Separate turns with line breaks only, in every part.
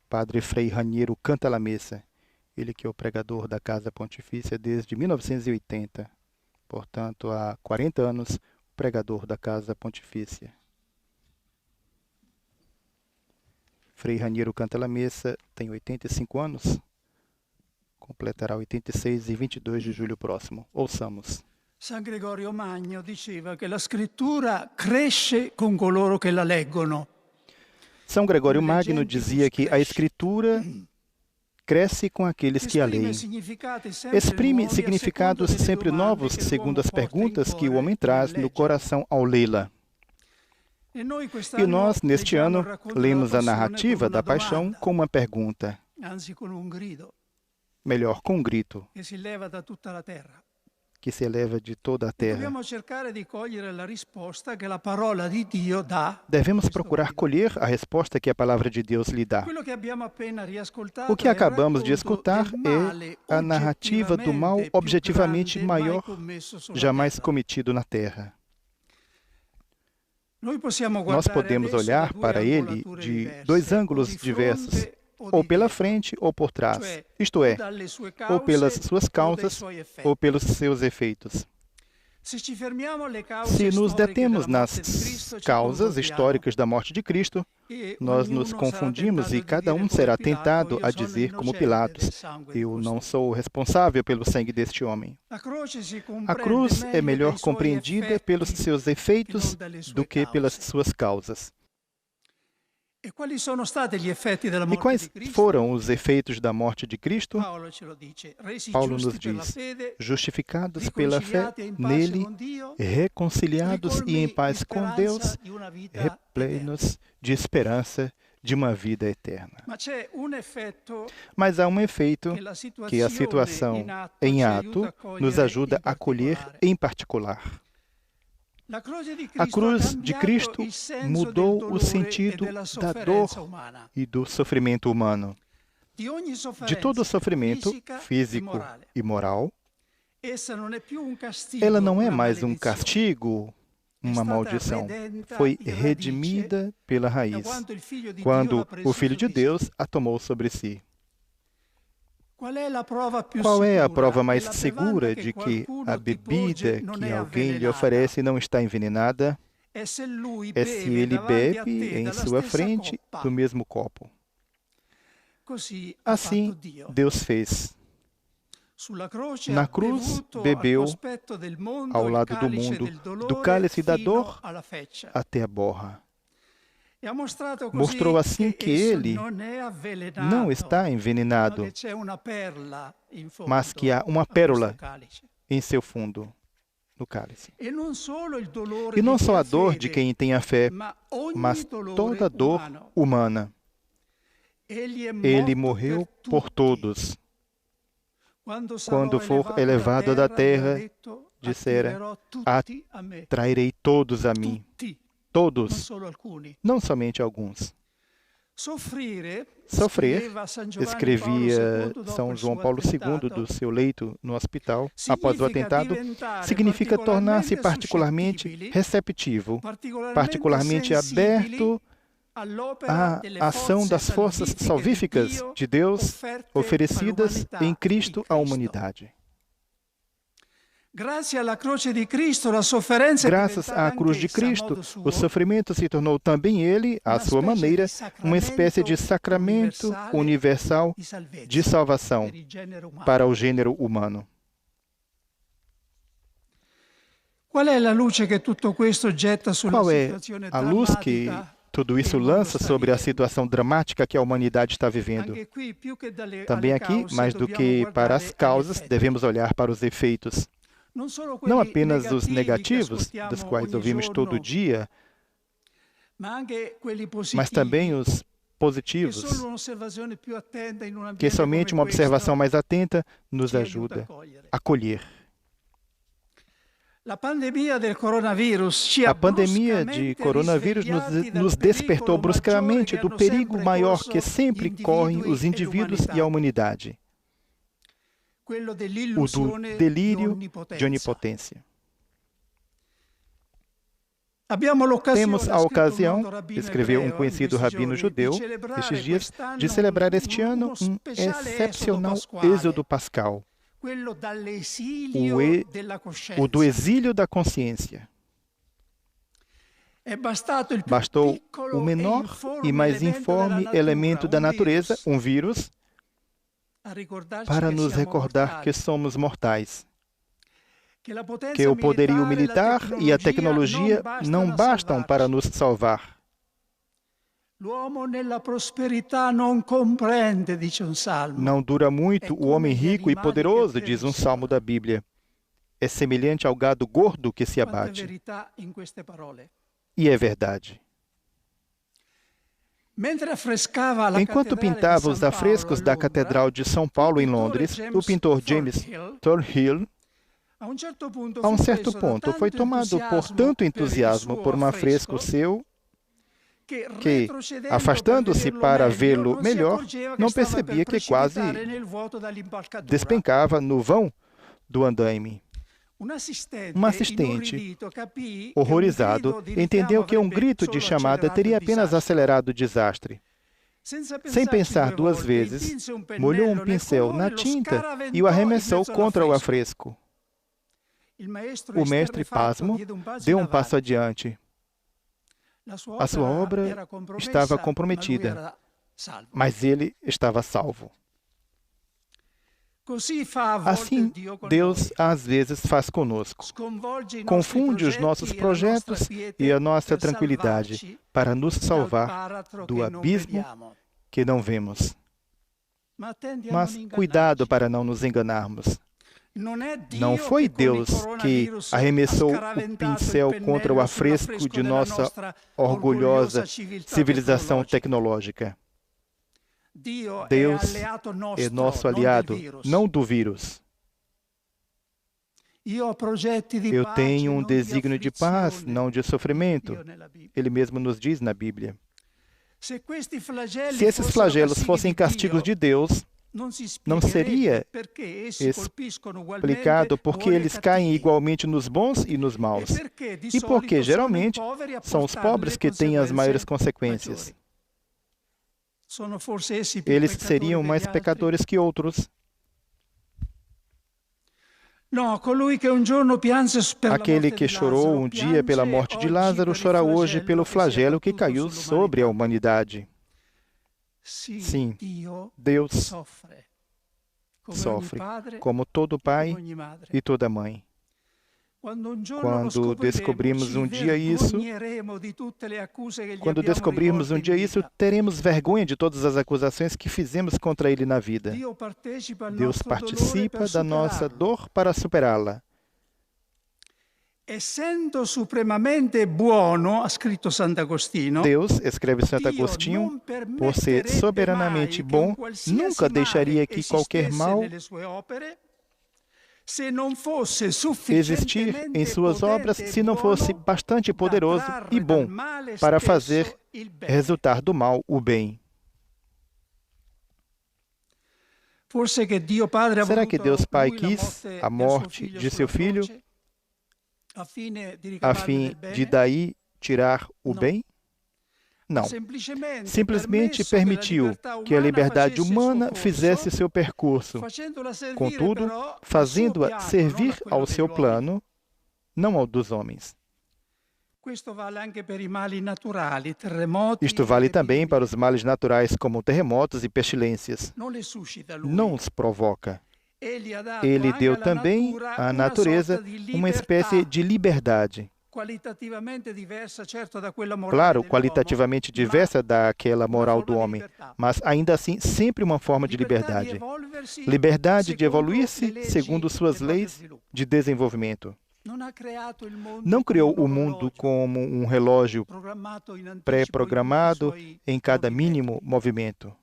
Padre Frei Raniero Cantalamessa, ele que é o pregador da Casa Pontifícia desde 1980, portanto, há 40 anos, pregador da Casa Pontifícia. Frei Raniero Cantalamessa tem 85 anos, completará 86 em 22 de julho próximo. Ouçamos.
San Gregorio Magno diceva che la scrittura cresce con coloro che la leggono.
São Gregório Magno dizia que a Escritura cresce com aqueles que a leem. Exprime significados sempre novos segundo as perguntas que o homem traz no coração ao lê-la. E nós, neste ano, lemos a narrativa da paixão com uma pergunta. Melhor, com um grito que se eleva de toda a terra. Devemos procurar colher a resposta que a palavra de Deus lhe dá. O que acabamos de escutar é a narrativa do mal objetivamente maior jamais cometido na terra. Nós podemos olhar para ele de dois ângulos diversos, ou pela frente ou por trás, isto é, ou pelas suas causas ou pelos seus efeitos. Se nos detemos nas causas históricas da morte de Cristo, nós nos confundimos e cada um será tentado a dizer como Pilatos: eu não sou responsável pelo sangue deste homem. A cruz é melhor compreendida pelos seus efeitos do que pelas suas causas. E quais foram os efeitos da morte de Cristo? Paulo nos diz: justificados pela fé nele, reconciliados e em paz com Deus, replenos de esperança de uma vida eterna. Mas há um efeito que a situação em ato nos ajuda a colher em particular. A cruz de Cristo mudou o sentido da dor e do sofrimento humano. De todo o sofrimento físico e moral, ela não é mais um castigo, uma maldição. Foi redimida pela raiz, quando o Filho de Deus a tomou sobre si. Qual é a prova mais segura de que a bebida que alguém lhe oferece não está envenenada? É se ele bebe em sua frente do mesmo copo. Assim, Deus fez. Na cruz, bebeu, ao lado do mundo, do cálice da dor até a borra. Mostrou assim que ele não está envenenado, mas que há uma pérola em seu fundo, no cálice. E não só a dor de quem tem a fé, mas toda a dor humana. Ele morreu por todos. Quando for elevado da terra, dissera: atrairei todos a mim. Todos, não somente alguns. Sofrer, escrevia São João Paulo II do seu leito no hospital após o atentado, significa tornar-se particularmente receptivo, particularmente aberto à ação das forças salvíficas de Deus oferecidas em Cristo à humanidade. Graças à cruz de Cristo, o sofrimento se tornou também ele, à sua maneira, uma espécie de sacramento universal de salvação para o gênero humano. Qual é a luz que tudo isso lança sobre a situação dramática que a humanidade está vivendo? Também aqui, mais do que para as causas, devemos olhar para os efeitos. Não apenas os negativos, dos quais ouvimos todo dia, mas também os positivos, que somente uma observação mais atenta nos ajuda a colher. A pandemia de coronavírus nos despertou bruscamente do perigo maior que sempre correm os indivíduos e a humanidade. O do delírio de onipotência. Temos a ocasião, escreveu um conhecido rabino judeu estes dias, de celebrar este ano um excepcional êxodo pascal, o do exílio da consciência. Bastou o menor e mais informe elemento da natureza, um vírus, para nos recordar que somos mortais, que o poderio militar e a tecnologia não bastam para nos salvar. Não dura muito o homem rico e poderoso, diz um salmo da Bíblia. É semelhante ao gado gordo que se abate. E é verdade. Enquanto pintava os afrescos da Catedral de São Paulo, em Londres, o pintor James Thornhill, a um certo ponto, foi tomado por tanto entusiasmo por um afresco seu que, afastando-se para vê-lo melhor, não percebia que quase despencava no vão do andaime. Um assistente, horrorizado, entendeu que um grito de chamada teria apenas acelerado o desastre. Sem pensar duas vezes, molhou um pincel na tinta e o arremessou contra o afresco. O mestre, pasmo, deu um passo adiante. A sua obra estava comprometida, mas ele estava salvo. Assim, Deus às vezes faz conosco. Confunde os nossos projetos e a nossa tranquilidade para nos salvar do abismo que não vemos. Mas cuidado para não nos enganarmos. Não foi Deus que arremessou o pincel contra o afresco de nossa orgulhosa civilização tecnológica. Deus é nosso aliado, não do vírus. Eu tenho um desígnio de paz, não de sofrimento. Ele mesmo nos diz na Bíblia. Se esses flagelos fossem castigos de Deus, não seria explicado porque eles caem igualmente nos bons e nos maus. E porque, geralmente, são os pobres que têm as maiores consequências. Eles seriam mais pecadores que outros. Aquele que chorou um dia pela morte de Lázaro chora hoje pelo flagelo que caiu sobre a humanidade. Sim, Deus sofre, como todo pai e toda mãe. Quando descobrimos um dia isso, teremos vergonha de todas as acusações que fizemos contra ele na vida. Deus participa da nossa dor para superá-la. Deus, escreve Santo Agostinho, por ser soberanamente bom, nunca deixaria que qualquer mal existir em suas obras se não fosse bastante poderoso e bom para fazer resultar do mal o bem. Será que Deus Pai quis a morte de seu filho a fim de daí tirar o bem? Não. Simplesmente permitiu que a liberdade humana fizesse seu percurso, contudo, fazendo-a servir ao seu plano, não ao dos homens. Isto vale também para os males naturais, como terremotos e pestilências. Não os provoca. Ele deu também à natureza uma espécie de liberdade. Claro, qualitativamente diversa daquela moral do homem, mas ainda assim sempre uma forma de liberdade. Liberdade de evoluir-se segundo suas leis de desenvolvimento. Não criou o mundo como um relógio pré-programado em cada mínimo movimento.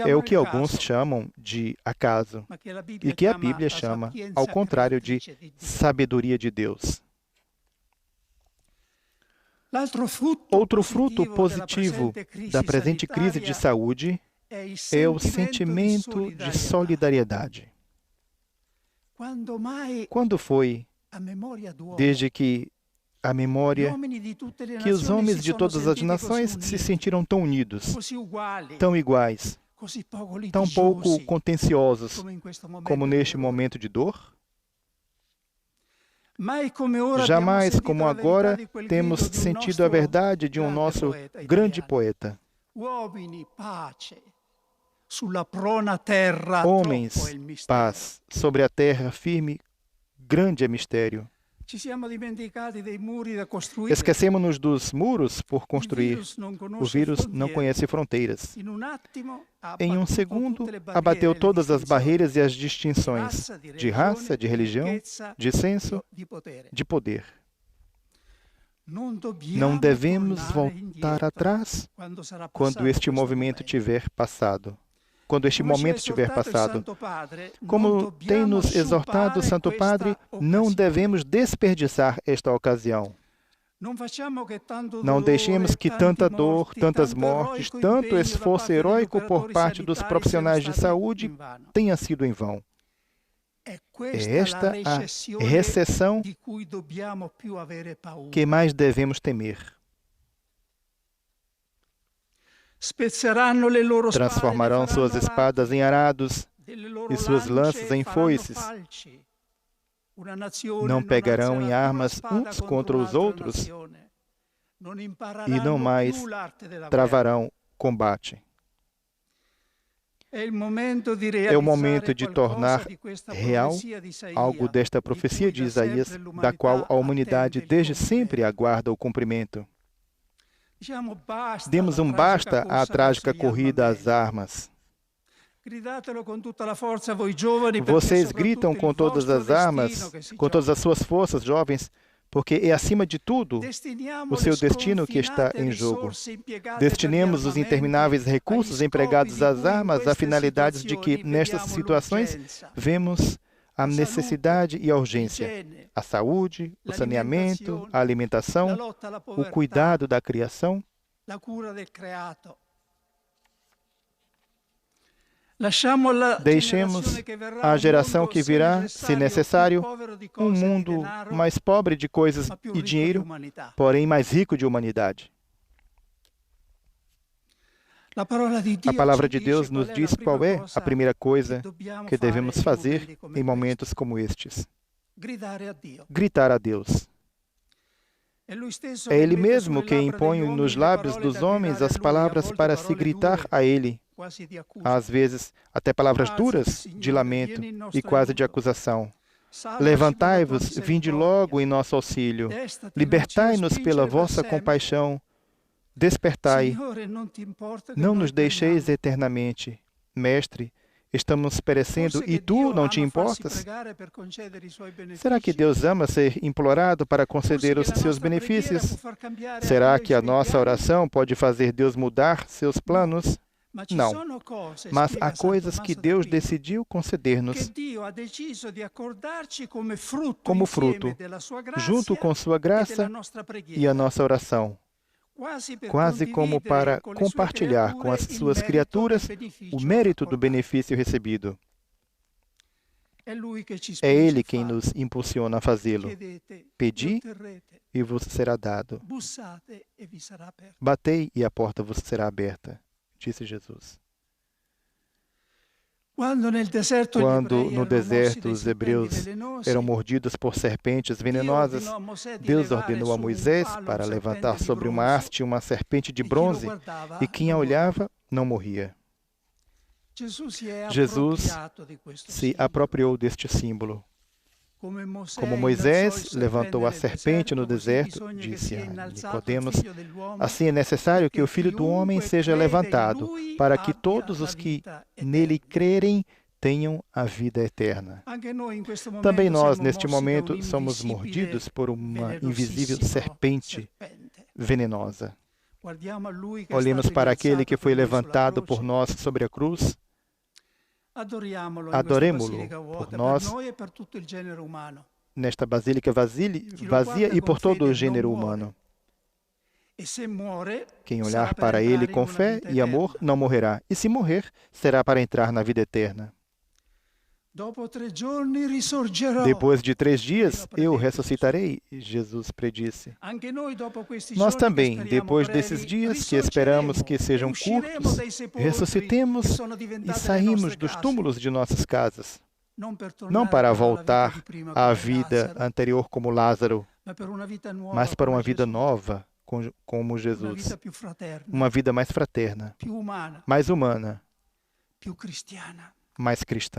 É o que alguns chamam de acaso, e que a Bíblia chama, ao contrário, de sabedoria de Deus. Outro fruto positivo da presente crise de saúde é o sentimento de solidariedade. Quando foi, desde que a memória que os homens de todas as nações se sentiram tão unidos, tão iguais, tão pouco contenciosos como neste momento de dor? Jamais como agora temos sentido a verdade de um nosso grande poeta. Homens, paz, sobre a terra firme, grande é mistério. Esquecemos-nos dos muros por construir. O vírus não conhece fronteiras. Em um segundo, abateu todas as barreiras e as distinções de raça, de religião, de senso, de poder. Não devemos voltar atrás quando este movimento tiver passado. Quando este momento tiver passado. Como tem nos exortado o Santo Padre, não devemos desperdiçar esta ocasião. Não deixemos que tanta dor, tantas mortes, tanto esforço heróico por parte dos profissionais de saúde tenha sido em vão. É esta a recessão que mais devemos temer. Transformarão suas espadas em arados e suas lanças em foices. Não pegarão em armas uns contra os outros e não mais travarão combate. É o momento de tornar real algo desta profecia de Isaías, da qual a humanidade desde sempre aguarda o cumprimento. Demos um basta à trágica corrida às armas. Vocês gritam com todas as armas, com todas as suas forças, jovens, porque é acima de tudo o seu destino que está em jogo. Destinemos os intermináveis recursos empregados às armas a finalidades de que, nestas situações, vemos a necessidade e a urgência, a saúde, o saneamento, a alimentação, o cuidado da criação. Deixemos à geração que virá, se necessário, um mundo mais pobre de coisas e dinheiro, porém mais rico de humanidade. A palavra de Deus nos diz qual é a primeira coisa que devemos fazer em momentos como estes. Gritar a Deus. É Ele mesmo que impõe nos lábios dos homens as palavras para se gritar a Ele. Às vezes, até palavras duras, de lamento e quase de acusação. Levantai-vos, vinde logo em nosso auxílio. Libertai-nos pela vossa compaixão. Despertai. Não nos deixeis eternamente. Mestre, estamos perecendo e tu não te importas? Será que Deus ama ser implorado para conceder os seus benefícios? Será que a nossa oração pode fazer Deus mudar seus planos? Não, mas há coisas que Deus decidiu conceder-nos como fruto, junto com sua graça e a nossa oração, quase como para compartilhar com as suas criaturas o mérito do benefício recebido. É Ele quem nos impulsiona a fazê-lo. Pedi e vos será dado. Batei e a porta vos será aberta, disse Jesus. Quando no deserto os hebreus eram mordidos por serpentes venenosas, Deus ordenou a Moisés para levantar sobre uma haste uma serpente de bronze, e quem a olhava não morria. Jesus se apropriou deste símbolo. Como Moisés levantou a serpente no deserto, disse a Nicodemos, assim é necessário que o Filho do Homem seja levantado, para que todos os que nele crerem tenham a vida eterna. Também nós, neste momento, somos mordidos por uma invisível serpente venenosa. Olhemos para aquele que foi levantado por nós sobre a cruz. Adoremo-lo por nós, nesta basílica vazia e por todo o gênero humano. Quem olhar para ele com fé e amor não morrerá, e se morrer, será para entrar na vida eterna. Depois de 3 dias, eu ressuscitarei, Jesus predisse. Nós também, depois desses dias, que esperamos que sejam curtos, ressuscitemos e saímos dos túmulos de nossas casas. Não para voltar à vida anterior como Lázaro, mas para uma vida nova como Jesus. Uma vida mais fraterna, mais humana, mais cristã.